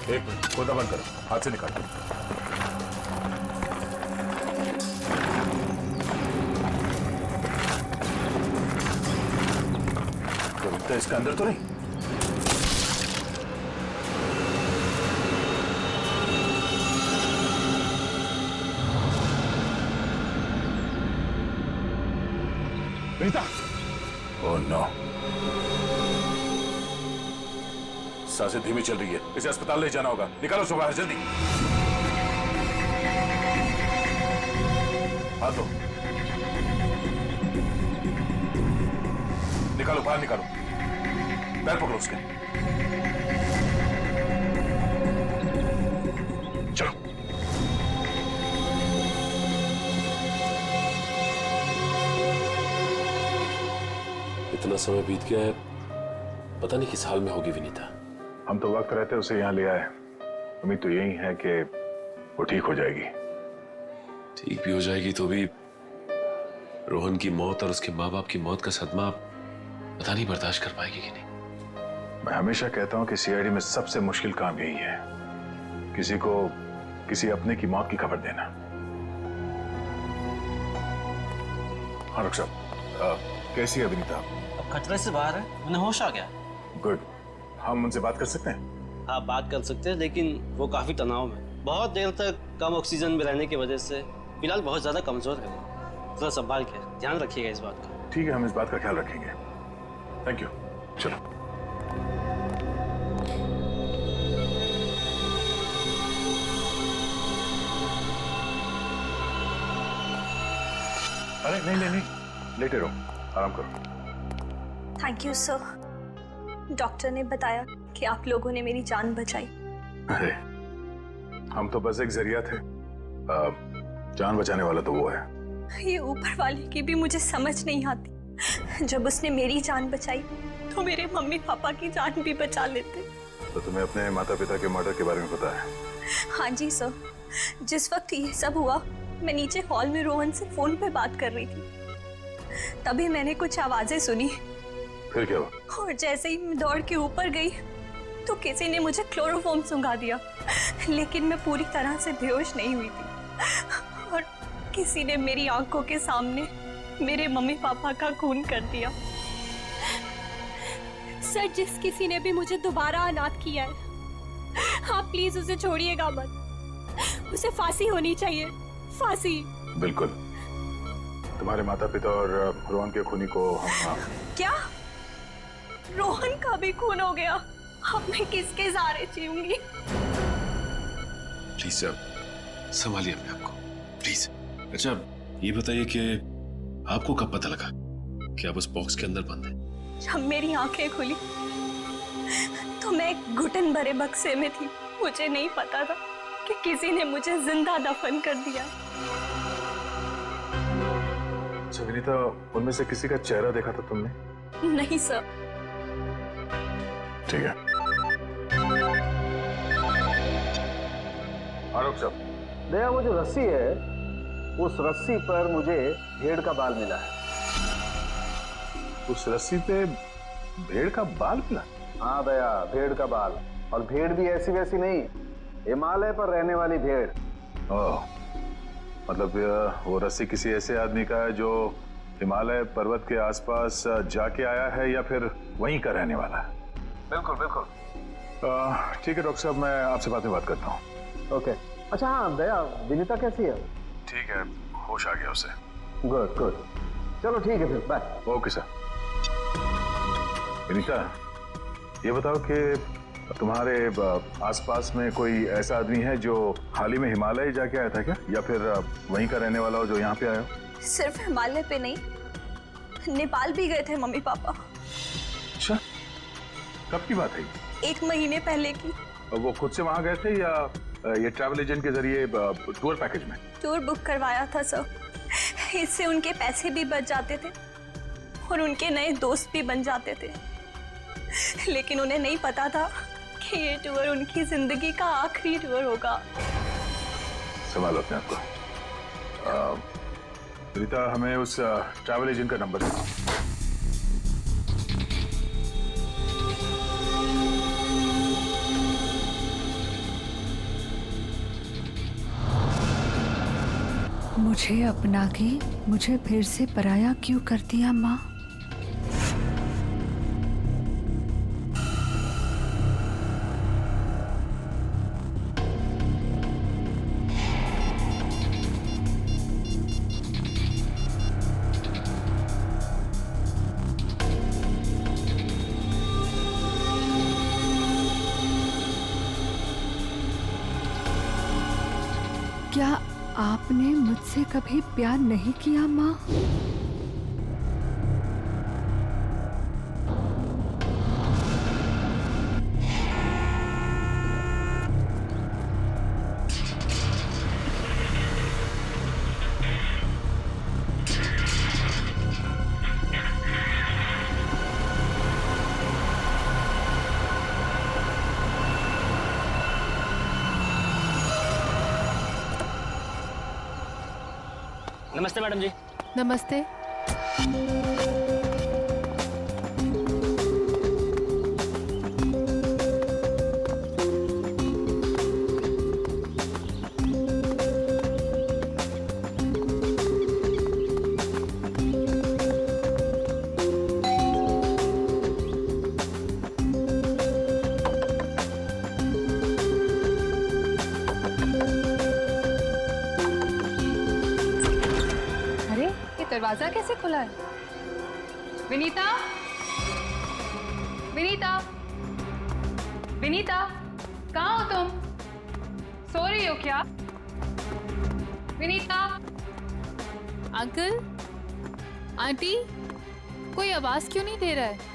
एक मिनट, खोदा बंद करो, हाथ से निकालो। तो इसके अंदर तो नहीं? रीता! ओह नो, सांसें धीमी चल रही है, इसे अस्पताल ले जाना होगा। निकालो उसको बाहर जल्दी। हाथ दो, निकालो बाहर निकालो, पैर पकड़ो उसके। चलो। इतना समय बीत गया है, पता नहीं किस हाल में होगी विनीता। हम तो वक्त रहते उसे यहाँ ले आए, उम्मीद तो यही है कि वो ठीक हो जाएगी। ठीक भी हो जाएगी तो भी रोहन की मौत और उसके माँ बाप की मौत का सदमा पता नहीं बर्दाश्त कर पाएगी कि नहीं। मैं हमेशा कहता हूँ कि सीआईडी में सबसे मुश्किल काम यही है, किसी को किसी अपने की मौत की खबर देना। हाँ डॉक्टर साहब, कैसी है विनीता? अब खतरे से बाहर है, उन्हें होश आ गया। गुड, हम उनसे बात कर सकते हैं? हाँ बात कर सकते हैं, लेकिन वो काफी तनाव में, बहुत देर तक कम ऑक्सीजन में रहने की वजह से फिलहाल बहुत ज्यादा कमजोर है वो। थोड़ा संभाल के ध्यान रखिएगा इस बात का। ठीक है, हम इस बात का ख्याल रखेंगे। Thank you. चलो। अरे नहीं नहीं नहीं, लेटे रहो, आराम करो। Thank you sir. डॉक्टर ने बताया कि आप लोगों ने मेरी जान बचाई। अरे हम तो बस एक जरिया थे, जान बचाने वाला तो वो है। ये ऊपर वाले की भी मुझे समझ नहीं आती। जब उसने मेरी जान बचाई तो मेरे मम्मी पापा की जान भी बचा लेते। तो तुम्हें अपने माता पिता के मर्डर के बारे में पता है? हाँ जी सर, जिस वक्त ये सब हुआ मैं नीचे हॉल में रोहन से फोन पे बात कर रही थी, तभी मैंने कुछ आवाजें सुनी। फिर क्या हुआ? और जैसे ही मैं दौड़ के ऊपर गई तो किसी ने मुझे क्लोरोफॉर्म सुंघा दिया, लेकिन मैं पूरी तरह से बेहोश नहीं हुई थी। और किसी ने मेरी आंखों के सामने मेरे मम्मी पापा का खून कर दिया। सर, जिस किसी ने भी मुझे दोबारा अनाथ किया है, आप प्लीज उसे छोड़िएगा मत। उसे फांसी होनी चाहिए, फांसी। बिल्कुल, तुम्हारे माता पिता और रोहन के खूनी को हम। क्या? रोहन का भी खून हो गया? अब मैं किसके सहारे जीऊंगी? प्लीज सर, संभालिए अपने आप को, प्लीज। अच्छा ये बताइए कि आपको कब पता लगा कि आप उस बॉक्स के अंदर बंद हैं? जब मेरी आंखें खुली तो मैं एक घुटन भरे बक्से में थी। मुझे नहीं पता था कि किसी ने मुझे जिंदा दफन कर दिया। अच्छा विनीता, उनमें से किसी का चेहरा देखा था तुमने? नहीं सर। ठीक है। आरोप साहब, दया, वो जो रस्सी है, उस रस्सी पर मुझे भेड़ का बाल मिला है। उस रस्सी पे भेड़ का बाल मिला? हाँ दया, भेड़ का बाल। और भेड़ भी ऐसी वैसी नहीं, हिमालय पर रहने वाली भेड़। ओह, मतलब वो रस्सी किसी ऐसे आदमी का है जो हिमालय पर्वत के आसपास जाके आया है या फिर वहीं का रहने वाला है? बिल्कुल बिल्कुल। ठीक है डॉक्टर साहब, मैं आपसे बाद में बात करता हूँ। ओके। अच्छा हाँ दया, विनीता कैसी है? ठीक है, होश आ गया उसे। गुड गुड, चलो ठीक है फिर, बाय। Okay sir. विनीता, ये बताओ कि तुम्हारे आसपास में कोई ऐसा आदमी है जो हाल ही में हिमालय जाके आया था क्या, या फिर वहीं का रहने वाला हो जो यहाँ पे आया हो? सिर्फ हिमालय पे नहीं, नेपाल भी गए थे मम्मी पापा। अच्छा, कब की बात है? 1 महीने पहले की। वो खुद से वहां गए थे या ये ट्रैवल एजेंट के जरिए टूर पैकेज में? टूर बुक करवाया था सर, इससे उनके पैसे भी बच जाते थे और उनके नए दोस्त भी बन जाते थे। लेकिन उन्हें नहीं पता था कि ये टूर उनकी जिंदगी का आखिरी टूर होगा। संभालो अपने आप को। रीता, हमें उस ट्रैवल एजेंट का नंबर दो। मुझे अपना के मुझे फिर से पराया क्यों कर दिया माँ? क्या आपने मुझसे कभी प्यार नहीं किया माँ? नमस्ते मैडम जी। नमस्ते। दरवाजा कैसे खुला है? विनीता, विनीता, विनीता, कहाँ हो तुम? सो रही हो क्या? विनीता। अंकल, आंटी, कोई आवाज क्यों नहीं दे रहा है?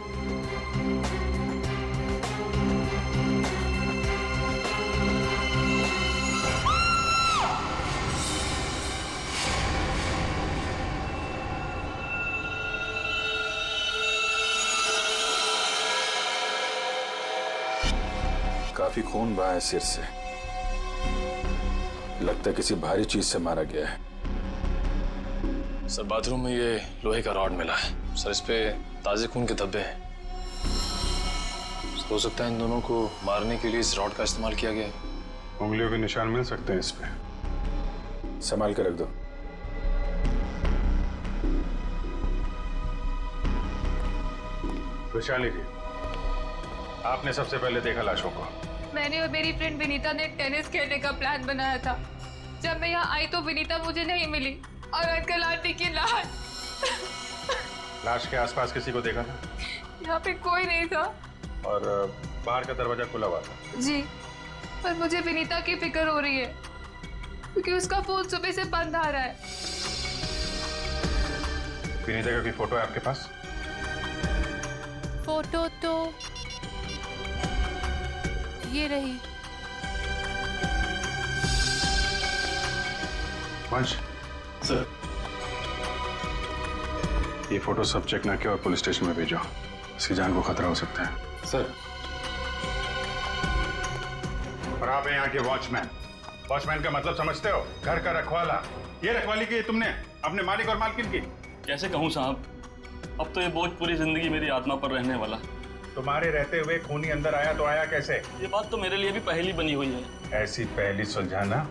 काफी खून बहा है सिर से। लगता है किसी भारी चीज से मारा गया है। सर बाथरूम में ये लोहे का रॉड मिला है सर, इस पे ताजे खून के धब्बे हैं। हो सकता है इन दोनों को मारने के लिए इस रॉड का इस्तेमाल किया गया है। उंगलियों के निशान मिल सकते हैं इस पे। संभाल के रख दो। वैशाली जी, आपने सबसे पहले देखा लाशों को? मैंने और मेरी फ्रेंड विनीता ने टेनिस खेलने का प्लान बनाया था। जब मैं यहाँ आई तो विनीता मुझे नहीं मिली और अंकल आंटी की लाश के आसपास किसी को देखा था? यहाँ पे कोई नहीं था। और बाहर का दरवाजा खुला हुआ था? जी, पर मुझे विनीता की फिक्र हो रही है क्योंकि उसका फोन सुबह से बंद आ रहा है। विनीता का कोई फोटो है आपके पास? फोटो तो ये रही। वंश सर, ये फोटो सब चेक ना किया और पुलिस स्टेशन में भेजो। इसकी जान को खतरा हो सकता है। सर। और आप हैं यहाँ के वॉचमैन। वॉचमैन का मतलब समझते हो? घर का रखवाला। ये रखवाली की तुमने अपने मालिक और मालकिन की? कैसे कहूँ साहब, अब तो ये बोझ पूरी जिंदगी मेरी आत्मा पर रहने वाला। तुम्हारे रहते हुए खूनी अंदर आया तो आया कैसे? ये बात तो मेरे लिए भी पहेली बनी हुई है। ऐसी पहेली सुलझाना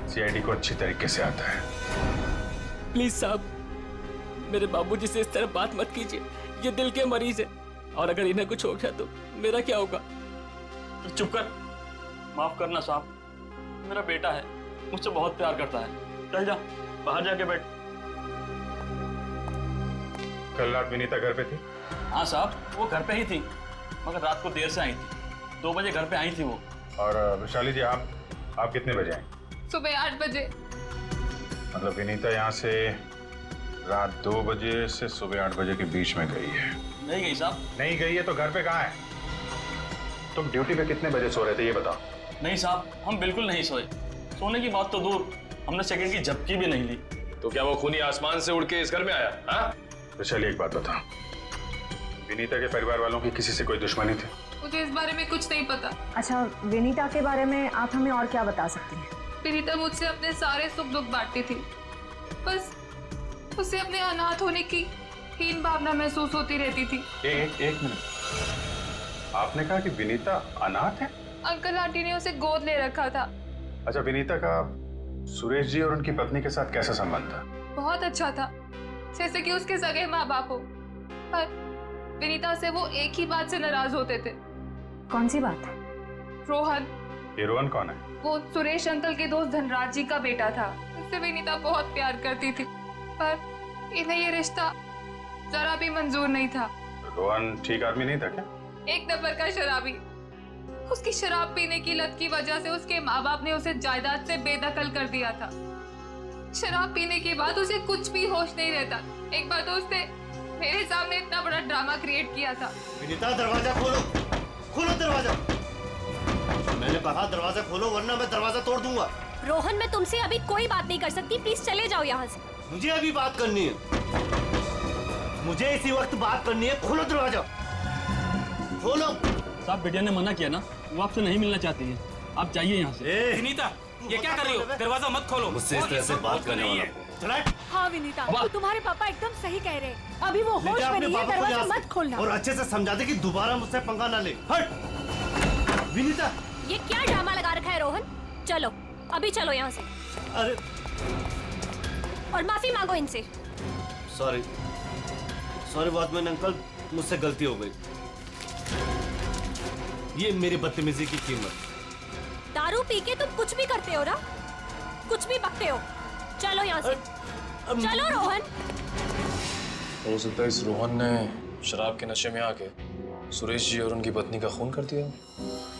सीआईडी को अच्छी तरीके से आता है। प्लीज साहब, मेरे बाबूजी से इस तरह बात मत कीजिए। ये दिल के मरीज है और अगर इन्हें कुछ हो गया तो मेरा क्या होगा? चुप कर, माफ करना साहब, मेरा बेटा है, मुझसे बहुत प्यार करता है। चल जा, बाहर जाके बैठ। कल रात विनीता घर पे थी? हाँ साहब, वो घर पे ही थी, मगर रात को देर से आई थी। 2 बजे घर पे आई थी वो। और वैशाली जी, आप कितने बजे आए? सुबह 8 बजे। मतलब विनीता यहाँ से रात 2 बजे से सुबह 8 बजे के बीच में गई है? नहीं गई साहब। नहीं गई है तो घर पे कहाँ है? तुम ड्यूटी पे कितने बजे सो रहे थे ये बताओ? नहीं साहब, हम बिल्कुल नहीं सोए। सोने की बात तो दूर, हमने सेकंड की झपकी भी नहीं ली। तो क्या वो खूनी आसमान से उड़ के इस घर में आया? हाँ? तो चलिए एक बात बताओ, विनीता के परिवार वालों की किसी से कोई दुश्मनी थी? मुझे इस बारे में कुछ नहीं पता। अच्छा, विनीता के बारे में आप हमें और क्या बता सकती हैं? विनीता मुझसे अपने सारे सुख दुख बांटती थी, बस उसे अपने अनाथ होने की हीन भावना महसूस होती रहती थी। एक मिनट, आपने कहा कि विनीता अनाथ है? अंकल आंटी ने उसे गोद ले रखा था। अच्छा, विनीता का सुरेश जी और उनकी पत्नी के साथ कैसा संबंध था? बहुत अच्छा था, जैसे कि उसके सगे माँ बाप हो। पर विनीता से वो एक ही बात से नाराज होते थे। कौन सी बात? रोहन। ये रोहन कौन है? वो सुरेश अंकल के दोस्त धनराज जी का बेटा था। उससे विनीता बहुत प्यार करती थी, पर इन्हें ये रिश्ता जरा भी मंजूर नहीं था। रोहन ठीक आदमी नहीं था क्या? एक नंबर का शराबी। उसकी शराब पीने की लत की वजह से उसके माँ बाप ने उसे जायदाद से बेदखल कर दिया था। शराब पीने के बाद उसे कुछ भी होश नहीं रहता। एक बार तो उसने मेरे सामने इतना बड़ा ड्रामा क्रिएट किया था। विनीता दरवाजा खोलो, खोलो दरवाजा। मैंने कहा दरवाजा खोलो वरना मैं दरवाजा तोड़ दूंगा। रोहन, मैं तुमसे अभी कोई बात नहीं कर सकती, प्लीज चले जाओ यहाँ से। मुझे अभी बात करनी है, मुझे इसी वक्त बात करनी है। खोलो दरवाजा, खोलो। साहब, बिटिया ने मना किया ना, वो आपसे नहीं मिलना चाहती है, आप जाइए यहाँ से। विनीता, ये क्या कर रही हो? दरवाजा मत खोलो। मुझसे इस तरह से बात करने वाला को। हाँ विनीता, तो तुम्हारे पापा एकदम सही कह रहे हैं। अभी वो होश में नहीं है, दरवाजा मत खोलना। और अच्छे से समझा दे कि दोबारा मुझसे पंगा ना ले। हट विनीता। ये क्या ड्रामा लगा रखा है रोहन? चलो, अभी चलो यहाँ से। अरे, और माफी मांगो इनसे। सॉरी सॉरी वॉचमैन अंकल, मुझसे गलती हो गई। ये मेरी बदतमीजी की कीमत। दारू पी के तुम कुछ भी करते हो ना, कुछ भी बकते हो। चलो यहाँ से, चलो रोहन। हो सकता है इस रोहन ने शराब के नशे में आके सुरेश जी और उनकी पत्नी का खून कर दिया,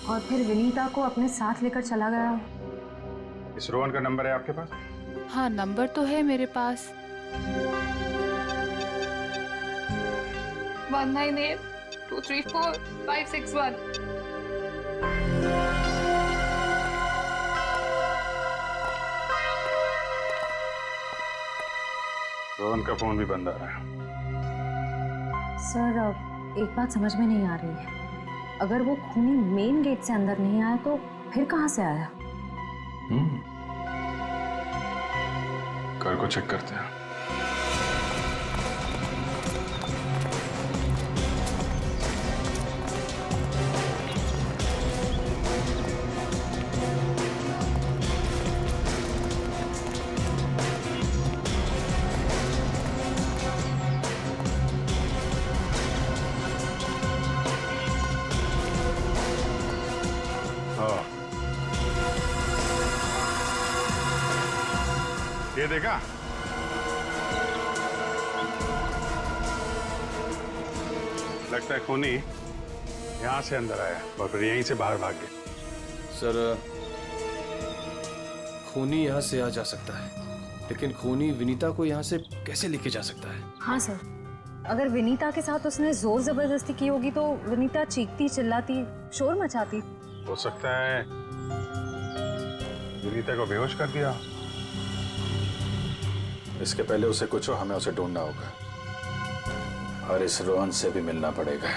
और फिर विनीता को अपने साथ लेकर चला गया। इस रोहन का नंबर है आपके पास? हाँ, नंबर तो है मेरे पास। 198234 रोहन का फोन भी बंद आ रहा है। सर, एक बात समझ में नहीं आ रही है। अगर वो खूनी मेन गेट से अंदर नहीं आया तो फिर कहाँ से आया? घर को चेक करते हैं। ये देखा? लगता है खूनी यहाँ से अंदर आया और फिर यहीं से बाहर भाग गया। सर, खूनी यहाँ से आ जा सकता है, लेकिन खूनी विनीता को यहाँ से कैसे लेके जा सकता है? हाँ सर, अगर विनीता के साथ उसने जोर जबरदस्ती की होगी तो विनीता चीखती चिल्लाती शोर मचाती। हो सकता है विनीता को बेहोश कर दिया। इसके पहले उसे कुछ हो, हमें उसे ढूंढना होगा और इस रोहन से भी मिलना पड़ेगा।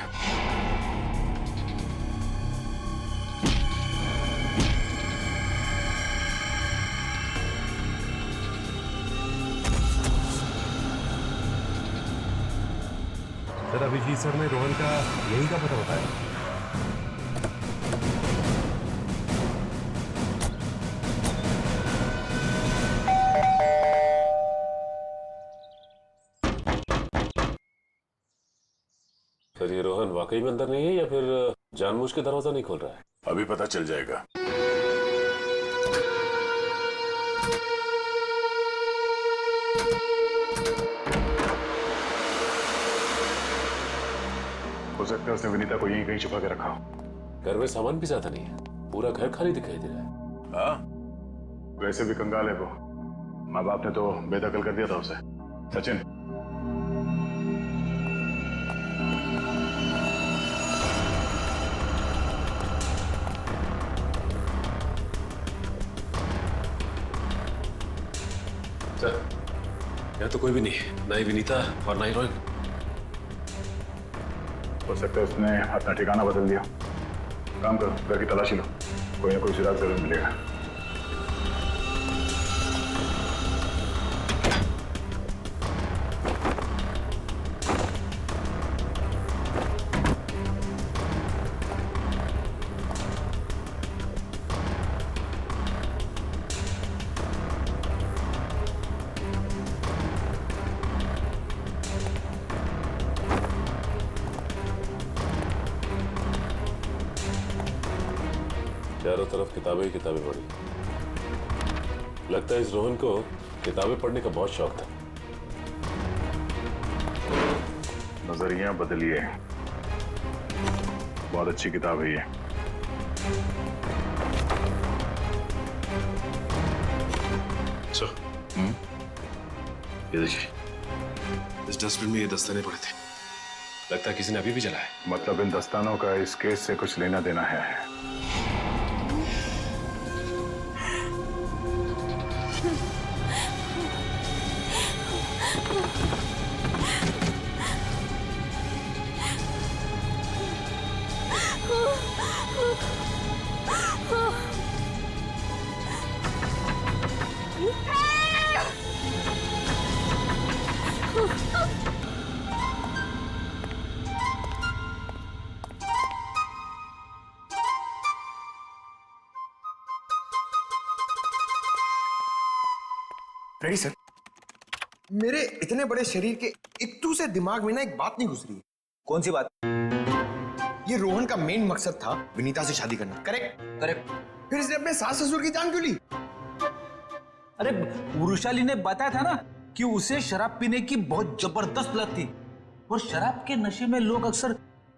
सर, अभिजीत सर ने रोहन का यही का पता बताया। सर, ये रोहन वाकई में अंदर नहीं है या फिर जानबूझ के दरवाजा नहीं खोल रहा है? अभी पता चल जाएगा। हो सकता है उसने विनीता को यहीं कहीं छुपा के रखा हो। घर में सामान भी ज्यादा नहीं है, पूरा घर खाली दिखाई दे रहा है। हाँ, वैसे भी कंगाल है वो। माँ बाप ने तो बेदखल कर दिया था उसे। सचिन, सर, यहाँ तो कोई भी नहीं है, ना ही विनीता और ना ही रोहन। हो सकता है उसने अपना ठिकाना बदल दिया। काम करो, घर की तलाशी लो, कोई ना कोई सुराग जरूर मिलेगा। चारों तरफ किताबें ही किताबें पढ़ी। लगता है इस रोहन को किताबें पढ़ने का बहुत शौक था। नजरिया बदलिए, बहुत अच्छी किताब है ये। ये देखिए, इस डस्टबिन में ये दस्ताने पड़े थे। लगता है किसी ने अभी भी जलाया। मतलब इन दस्तानों का इस केस से कुछ लेना देना है। Ready sir. मेरे इतने बड़े शरीर के इत्तू से दिमाग में ना एक बात नहीं घुस रही है। कौन सी बात? ये रोहन का मेन मकसद था विनीता से शादी करना, करेक्ट? करेक्ट। फिर इसने अपने सास ससुर की जान क्यों ली? अरे वृषाली ने बताया था ना कि उसे शराब पीने की बहुत जबरदस्त लत थी, और शराब के नशे में लोग अक्सर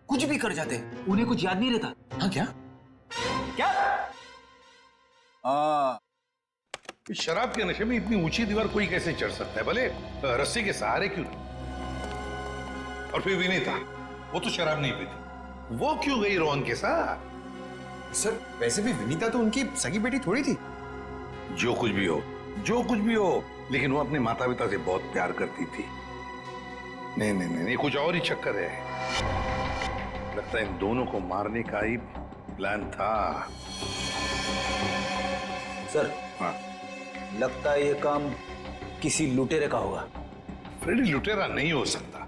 कुछ भी कर जाते हैं, उन्हें कुछ याद नहीं रहता। हाँ क्या? क्या? शराब के नशे में इतनी ऊंची दीवार कोई कैसे चढ़ सकता है, भले रस्सी के सहारे क्यों नहीं। और फिर विनीता, वो तो शराब नहीं पीती, वो क्यों गई रोहन के साथ? सर वैसे भी विनीता तो उनकी सगी बेटी थोड़ी थी। जो कुछ भी हो, जो कुछ भी हो, लेकिन वो अपने माता पिता से बहुत प्यार करती थी। नहीं नहीं नहीं, कुछ और ही चक्कर है। लगता है इन दोनों को मारने का ही प्लान था। सर, हाँ, लगता है ये काम किसी लुटेरे का होगा। फ्रेडी लुटेरा नहीं हो सकता।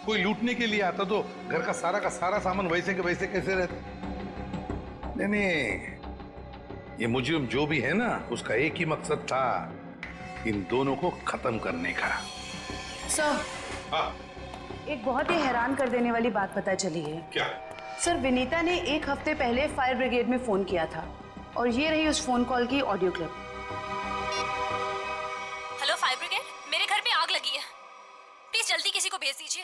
कोई लूटने के लिए आता तो घर का सारा सामान वैसे के वैसे कैसे रहता? नहीं नहीं, ये मुजरिम जो भी है ना, उसका एक ही मकसद था, इन दोनों को खत्म करने का। सर, हाँ, एक बहुत ही हैरान कर देने वाली बात पता चली है। क्या? सर, विनीता ने 1 हफ्ते पहले फायर ब्रिगेड में फोन किया था, और ये रही उस फोन कॉल की audio clip. Hello fire brigade, मेरे घर में आग लगी है, प्लीज जल्दी किसी को भेज दीजिए।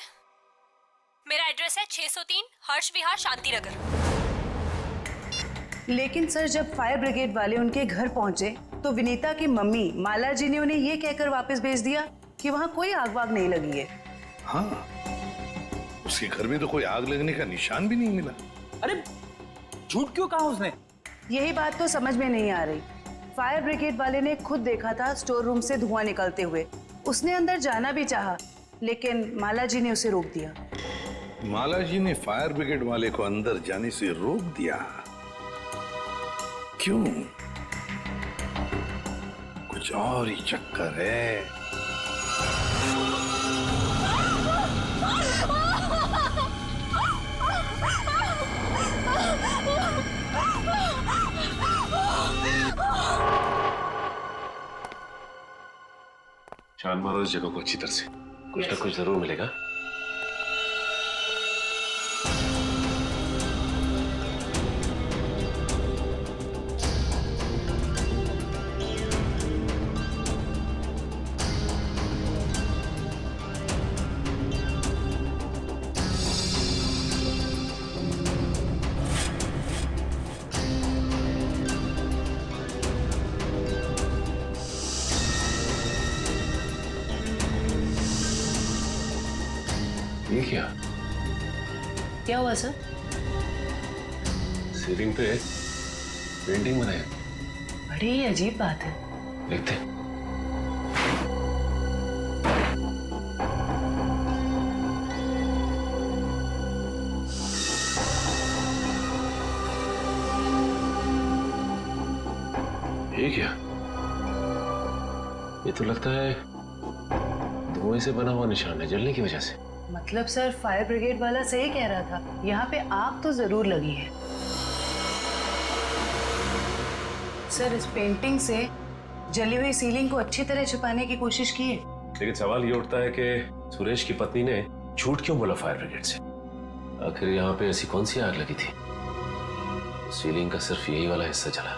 मेरा एड्रेस है 603 हर्ष विहार शांति नगर। लेकिन सर, जब फायर ब्रिगेड वाले उनके घर पहुंचे तो विनीता की मम्मी माला जी ने उन्हें ये कहकर वापस भेज दिया कि वहां कोई आग वाग नहीं लगी है। हाँ, उसके घर में तो कोई आग लगने का निशान भी नहीं मिला। अरे झूठ क्यों कहा उसने? यही बात तो समझ में नहीं आ रही। फायर ब्रिगेड वाले ने खुद देखा था स्टोर रूम से धुआं निकलते हुए। उसने अंदर जाना भी चाहा, लेकिन माला जी ने उसे रोक दिया। माला जी ने फायर ब्रिगेड वाले को अंदर जाने से रोक दिया? क्यों? कुछ और ही चक्कर है। छान मारो इस जगह को अच्छी तरह से, कुछ ना कुछ जरूर मिलेगा। ये क्या हुआ सर? सीलिंग पे पेंटिंग बनाया। बड़ी ही अजीब बात है। देखते। ये क्या? ये तो लगता है धुएं से बना हुआ निशान है, जलने की वजह से। मतलब सर, फायर ब्रिगेड वाला सही कह रहा था, यहाँ पे आग तो जरूर लगी है। सर, इस पेंटिंग से जली हुई सीलिंग को अच्छी तरह छुपाने की कोशिश की है। लेकिन सवाल ये उठता है कि सुरेश की पत्नी ने झूठ क्यों बोला फायर ब्रिगेड से? आखिर यहाँ पे ऐसी कौन सी आग लगी थी? सीलिंग का सिर्फ यही वाला हिस्सा चला।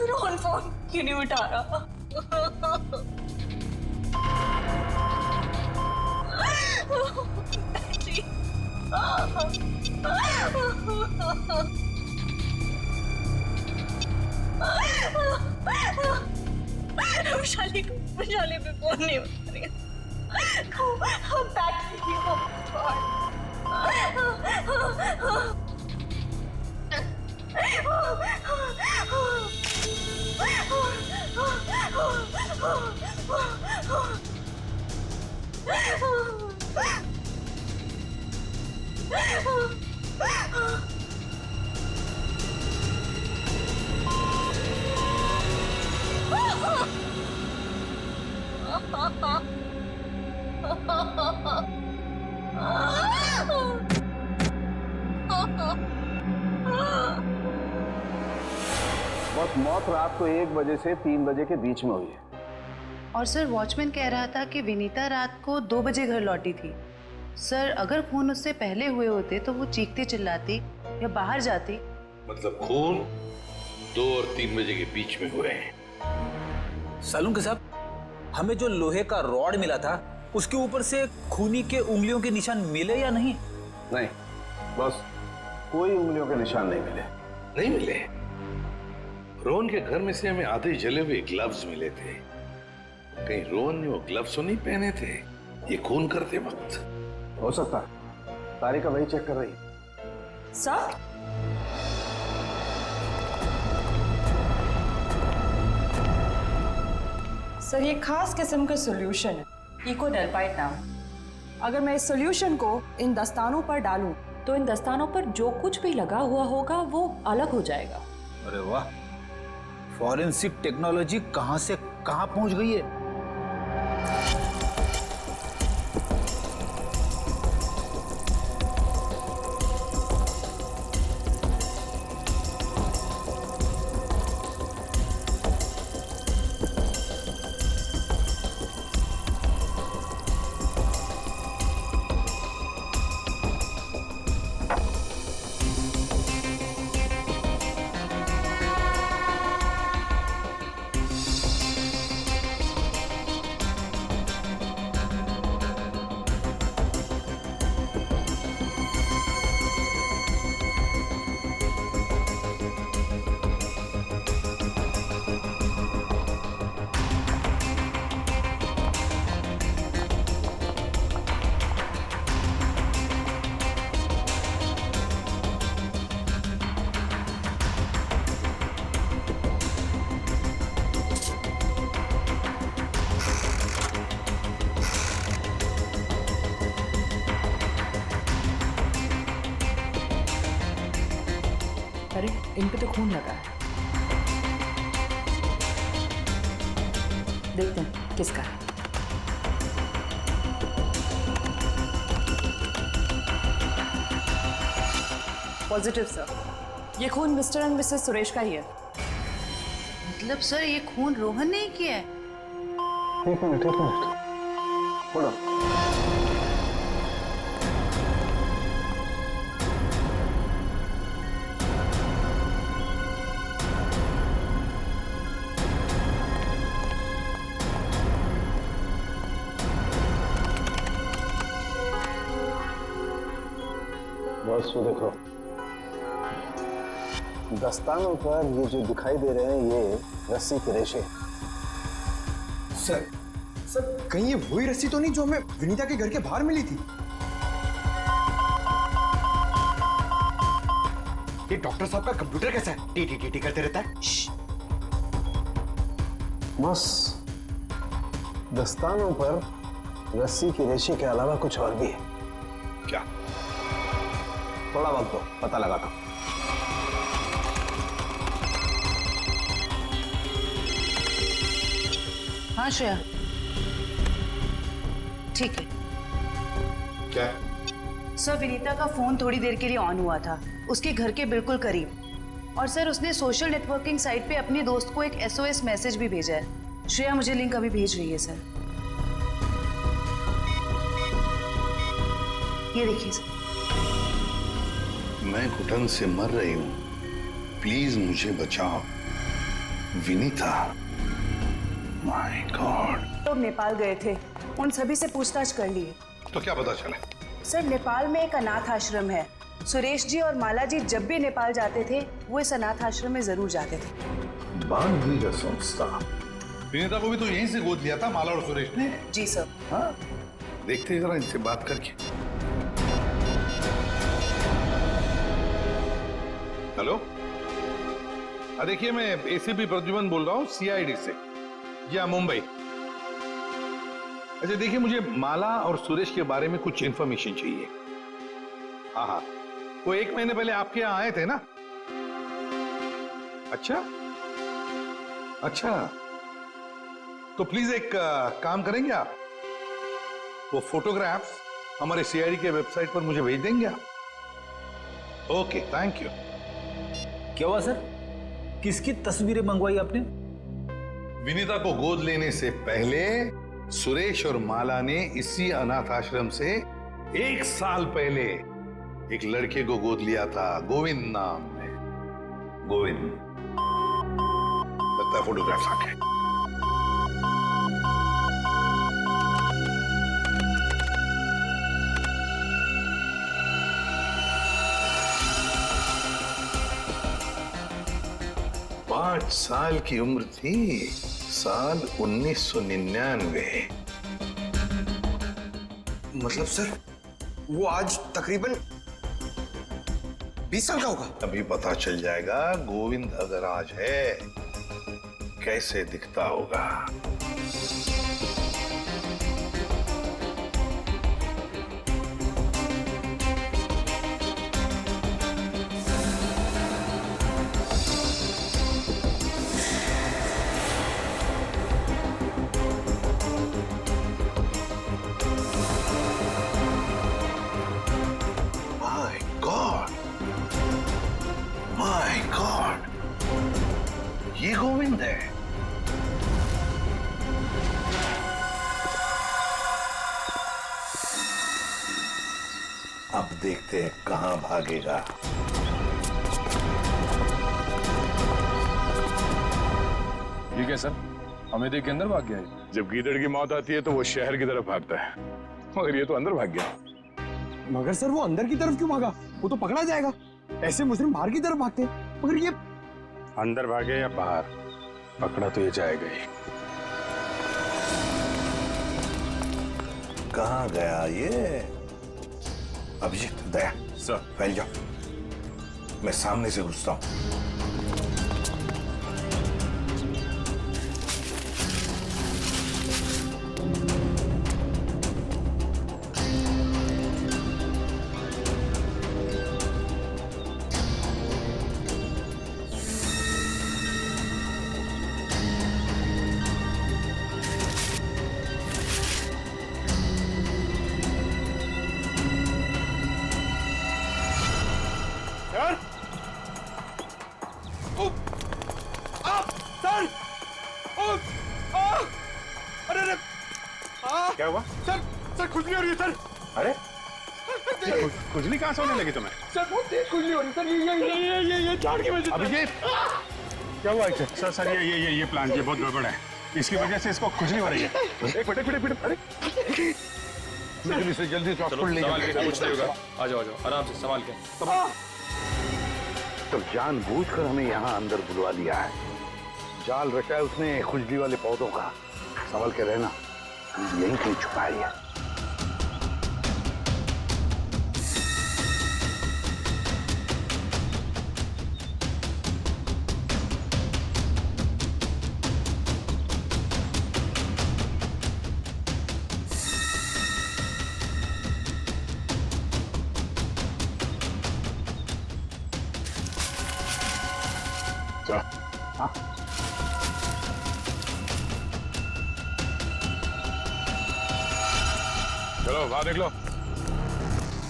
रोहन फोन क्यों नहीं उठा रहा? वैशाली पे फोन नहीं उठा रही। बस मौत रात को 1 बजे से 3 बजे के बीच में हुई है। और सर वॉचमैन कह रहा था कि विनीता रात को 2 बजे घर लौटी थी। सर अगर खून उससे पहले हुए होते तो वो चीखती चिल्लाती या बाहर जाती। मतलब खून 2 और 3 बजे के बीच में हुए हैं। सालून साहब, हमें जो लोहे का रॉड मिला था उसके ऊपर से खूनी के उंगलियों के निशान मिले या नहीं? नहीं, बस कोई उंगलियों के निशान नहीं मिले। नहीं मिले? रोहन के घर में से हमें आधे जले हुए ग्लव्स मिले थे। कहीं रोहन ने वो ग्लव्स तो नहीं पहने थे ये खून करते वक्त? हो सकता है, तारिका वही चेक कर रही। सर सर ये खास किस्म का सॉल्यूशन है, इकोडेल्पाइट नाम। अगर मैं इस सॉल्यूशन को इन दस्तानों पर डालूं तो इन दस्तानों पर जो कुछ भी लगा हुआ होगा वो अलग हो जाएगा। अरे वाह, फॉरेंसिक टेक्नोलॉजी कहां से कहां पहुंच गई है। अरे इन पे तो खून लगा है, देखते हैं किसका है। पॉजिटिव सर, ये खून मिस्टर एंड मिसेस सुरेश का ही है। मतलब सर ये खून रोहन ने ही किया है? एक मिनट बोलो। बस वो देखो, दस्तानों पर ये जो दिखाई दे रहे हैं ये रस्सी के रेशे। सर सर कहीं ये वही रस्सी तो नहीं जो हमें विनीता के घर के बाहर मिली थी? ये डॉक्टर साहब का कंप्यूटर कैसा है? टी टी टी टी करते रहता है। बस दस्तानों पर रस्सी के रेशे के अलावा कुछ और भी है। क्या? थोड़ा वक्त दो, पता लगाता हूं। हाँ श्रेया, ठीक है। क्या? सर विनीता का फोन थोड़ी देर के लिए ऑन हुआ था, उसके घर के बिल्कुल करीब। और सर उसने सोशल नेटवर्किंग साइट पे अपने दोस्त को एक SOS मैसेज भी भेजा है। श्रेया मुझे लिंक अभी भेज रही है सर। ये देखिए सर। मैं घुटन से मर रही हूं, प्लीज मुझे बचाओ। Vinita, my God. लोग नेपाल गए थे, उन सभी से पूछताछ कर लिए। तो क्या पता चला? सर नेपाल में एक अनाथ आश्रम है। सुरेश जी और माला जी जब भी नेपाल जाते थे वो इस अनाथ आश्रम में जरूर जाते थे। बानवीर संस्था। विनीता को भी तो यहीं से गोद लिया था माला और सुरेश ने। जी सर। हाँ, देखते जरा इनसे बात करके। हेलो, देखिए मैं ACP प्रद्युमन बोल रहा हूँ CID से। जी हाँ, मुंबई। अच्छा देखिए, मुझे माला और सुरेश के बारे में कुछ इंफॉर्मेशन चाहिए। हाँ हाँ, वो 1 महीने पहले आपके यहाँ आए थे ना? अच्छा अच्छा, तो प्लीज एक काम करेंगे आप, वो फोटोग्राफ्स हमारे CID के वेबसाइट पर मुझे भेज देंगे आप? Okay, thank you. क्या हुआ सर? किसकी तस्वीरें मंगवाई आपने? विनीता को गोद लेने से पहले सुरेश और माला ने इसी अनाथ आश्रम से 1 साल पहले एक लड़के को गोद लिया था, गोविंद नाम में। गोविंद, लगता है फोटोग्राफ्स आ गए। पांच साल की उम्र थी, साल 1999। मतलब सर वो आज तकरीबन 20 साल का होगा। अभी पता चल जाएगा गोविंद अगर आज है कैसे दिखता होगा। ये गोविंद है। अब देखते हैं कहां भागेगा। ये क्या सर, हमें देख के अंदर भाग गया है? जब गीदड़ की मौत आती है तो वो शहर की तरफ भागता है, मगर ये तो अंदर भाग गया। मगर सर वो अंदर की तरफ क्यों भागा? वो तो पकड़ा जाएगा। ऐसे मुजरिम बाहर की तरफ भागते हैं, मगर ये अंदर भागे या बाहर, पकड़ा तो ये जाएगा ही। कहां गया ये? अभिजीत, दया सर, फैल जाओ, मैं सामने से घुसता हूं। क्या हुआ? सर खुजली हो रही है सर। अरे खुजली कहां से होने लगी तुम्हें? सर बहुत तेज खुजली हो रही है सर। ये झाड़ की वजह से। अभिजीत, क्या हुआ इसे? सर ये प्लांट ये बहुत गड़बड़ है, इसकी वजह से इसको खुजली हो रही है। एक मिनट, अरे जल्दी से हॉस्पिटल ले जाओ। कुछ नहीं होगा, आ जाओ आराम से, सवाल क्या? सब जानबूझकर हमें यहाँ अंदर बुलवा लिया है। जाल रचा है उसने खुजली वाले पौधों का। संभल के रहना, यहीं कहीं छुपाई है। चलो बाहर निकलो।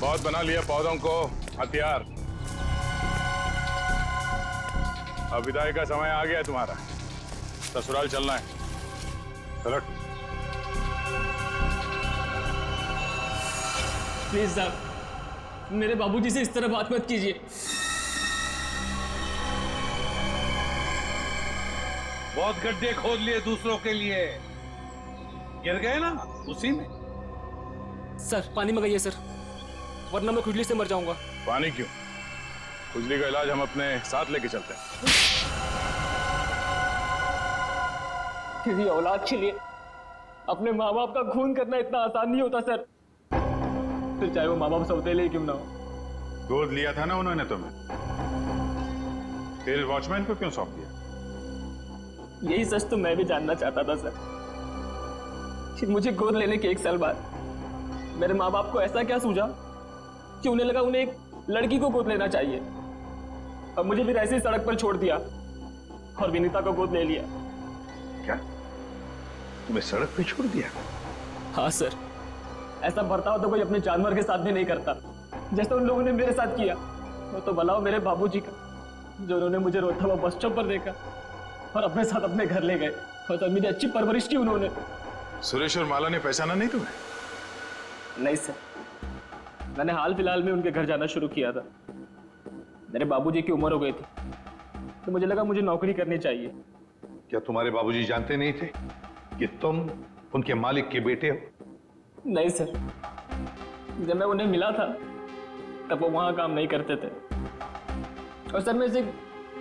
बहुत बना लिया पौधों को हथियार। अब विदाई का समय आ गया है तुम्हारा। ससुराल चलना है। चलो। प्लीज साहब, मेरे बाबूजी से इस तरह बात मत कीजिए। बहुत गड्ढे खोद लिए दूसरों के लिए, गिर गए ना उसी में। सर पानी मंगाइए सर, वरना मैं खुजली से मर जाऊंगा। पानी क्यों? खुजली का इलाज हम अपने साथ लेके चलते हैं। किसी औलाद के लिए अपने माँ बाप का खून करना इतना आसान नहीं होता सर। फिर चाहे वो माँ बाप सौतेले ही क्यों ना हो। गोद लिया था ना उन्होंने तुम्हें, फिर वॉचमैन को क्यों सौंप दिया? यही सच तो मैं भी जानना चाहता था सर, कि मुझे गोद लेने के 1 साल बाद मेरे माँ बाप को ऐसा क्या सूझा कि उन्हें लगा उन्हें एक लड़की को गोद लेना चाहिए। अब मुझे फिर ऐसे ही सड़क पर छोड़ दिया और विनीता को गोद ले लिया। क्या तुम्हें सड़क पे छोड़ दिया? हाँ सर, ऐसा बर्ताव तो कोई अपने जानवर के साथ भी नहीं करता जैसा उन लोगों ने मेरे साथ किया। वो तो भला हो मेरे बाबूजी का, जो उन्होंने मुझे रोता हुआ बस स्टॉप पर देखा और अपने साथ अपने घर ले गए, और तब मेरी अच्छी परवरिश की उन्होंने। सुरेश और माला ने पहचाना नहीं तुम्हें? नहीं सर, मैंने हाल फिलहाल में उनके घर जाना शुरू किया था। मेरे बाबूजी की उम्र हो गई थी तो मुझे लगा मुझे नौकरी करनी चाहिए। क्या तुम्हारे बाबूजी जानते नहीं थे कि तुम उनके मालिक के बेटे हो? नहीं सर, जब मैं उन्हें मिला था तब वो वहां काम नहीं करते थे। और सर मैं इसे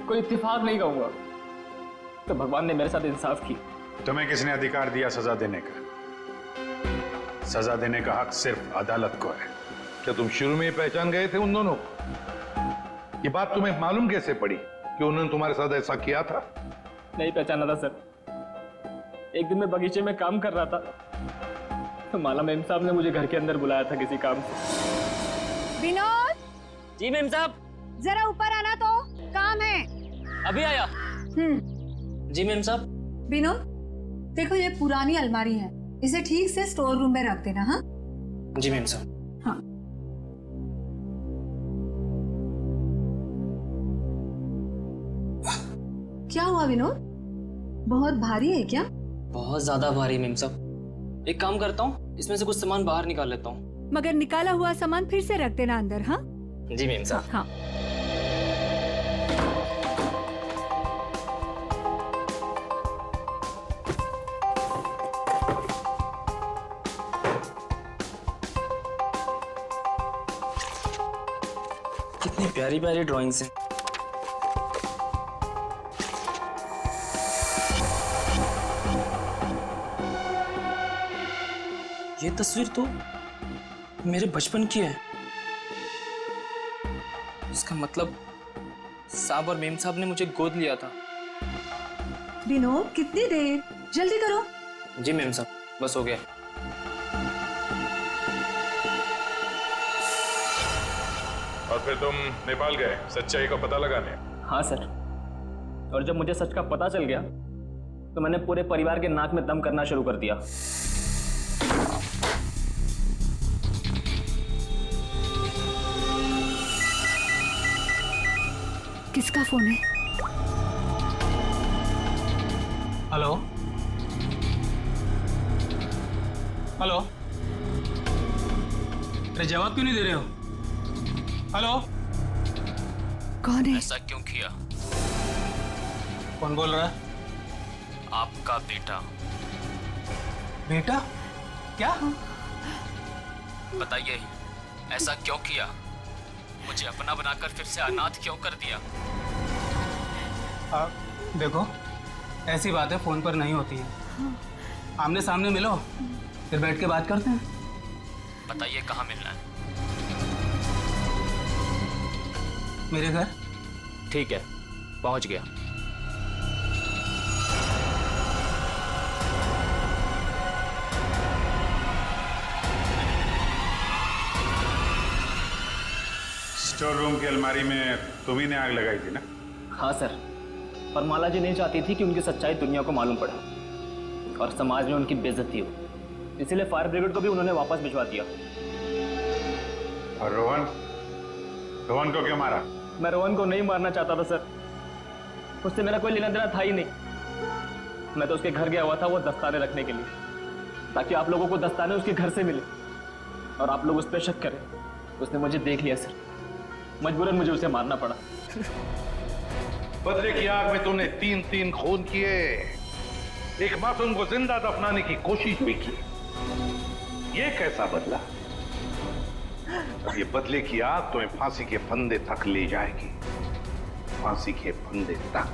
कोई इत्तेफाक नहीं कहूंगा, तो भगवान ने मेरे साथ इंसाफ की। तुम्हें किसने अधिकार दिया सजा देने का? सजा देने का हक सिर्फ अदालत को है। क्या तुम शुरू में ही पहचान गए थे उन दोनों को? ये बात तुम्हें मालूम कैसे पड़ी कि उन्होंने तुम्हारे साथ ऐसा किया था? नहीं पहचाना था सर। एक दिन मैं बगीचे में काम कर रहा था तो माला मैम साहब ने मुझे घर के अंदर बुलाया था किसी काम से। विनोद! जी मैम साहब। जरा ऊपर आना तो, काम है। अभी आया। जी मैम साहब। विनोद, देखो ये पुरानी अलमारी है, इसे ठीक से स्टोर रूम में रख देना। हाँ जी मैम साहब। हाँ। क्या हुआ विनोद, बहुत भारी है क्या? बहुत ज्यादा भारी मैम साहब। एक काम करता हूँ, इसमें से कुछ सामान बाहर निकाल लेता हूँ। मगर निकाला हुआ सामान फिर से रख देना अंदर। हाँ जी मैम साहब। हाँ। कितनी प्यारी प्यारी ड्राइंग्स हैं। ये तस्वीर तो मेरे बचपन की है। इसका मतलब साहब और मेम साहब ने मुझे गोद लिया था। विनोद, कितनी देर, जल्दी करो। जी मेम साहब, बस हो गया। और फिर तुम नेपाल गए सच्चाई का पता लगाने? हाँ सर, और जब मुझे सच का पता चल गया तो मैंने पूरे परिवार के नाक में दम करना शुरू कर दिया। किसका फोन है? हेलो हेलो, अरे जवाब क्यों नहीं दे रहे हो? हेलो, कौन है? ऐसा क्यों किया? कौन बोल रहा है? आपका बेटा। बेटा? क्या? बताइए, ऐसा क्यों किया? मुझे अपना बनाकर फिर से अनाथ क्यों कर दिया? देखो, ऐसी बातें फोन पर नहीं होती हैं। आमने सामने मिलो, फिर बैठ के बात करते हैं। बताइए कहाँ मिलना है? मेरे घर। ठीक है, पहुंच गया। स्टोर रूम की अलमारी में तुम्ही ने आग लगाई थी ना? हाँ सर, पर माला जी नहीं चाहती थी कि उनकी सच्चाई दुनिया को मालूम पड़े और समाज में उनकी बेइज्जती हो, इसीलिए फायर ब्रिगेड को भी उन्होंने वापस भिजवा दिया। और रोहन? रोहन को क्यों मारा? मैं रोहन को नहीं मारना चाहता था सर, उससे मेरा कोई लेना देना था ही नहीं। मैं तो उसके घर गया हुआ था वो दस्ताने रखने के लिए, ताकि आप लोगों को दस्ताने उसके घर से मिले और आप लोग उस पर शक करें। उसने मुझे देख लिया सर, मजबूरन मुझे उसे मारना पड़ा। बदले की आग में तूने 3 खून किए, एक मासूम को जिंदा दफनाने की कोशिश भी की। ये कैसा बदला? ये बदले की आग तुम्हें फांसी के फंदे तक ले जाएगी, फांसी के फंदे तक।